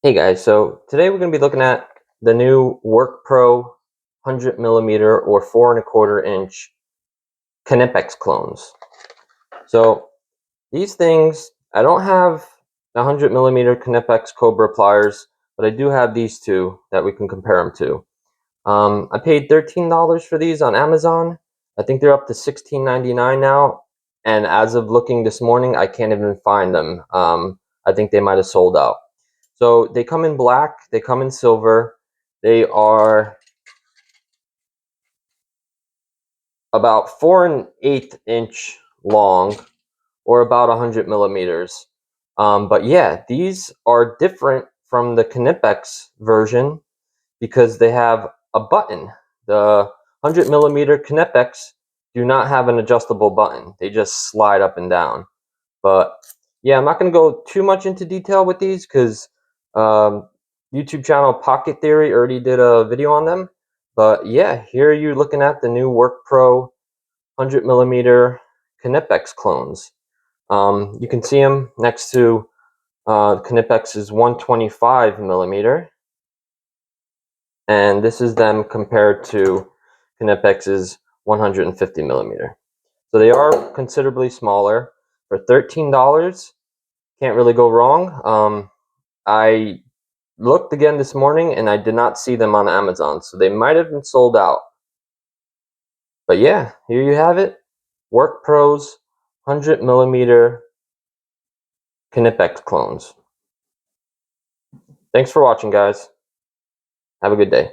Hey guys, so today we're going to be looking at the new Workpro 100mm or 4¼ inch Knipex clones. So these things, I don't have the 100mm Knipex Cobra pliers, but I do have these two that we can compare them to. I paid $13 for these on Amazon. I think they're up to $16.99 now, and as of looking this morning, I can't even find them. I think they might have sold out. So they come in black, they come in silver. They are about 4¼ inch long, or about 100mm. But yeah, these are different from the Knipex version because they have a button. The 100mm Knipex do not have an adjustable button. They just slide up and down. But yeah, I'm not going to go too much into detail with these because YouTube channel Pocket Theory already did a video on them. But yeah, here you're looking at the new Workpro 100mm Knipex clones. You can see them next to Knipex's 125mm, and this is them compared to Knipex's 150mm. So they are considerably smaller. For $13, can't really go wrong. I looked again this morning and I did not see them on Amazon, so they might have been sold out. But yeah, here you have it. Workpro's 100mm Knipex clones. Thanks for watching, guys. Have a good day.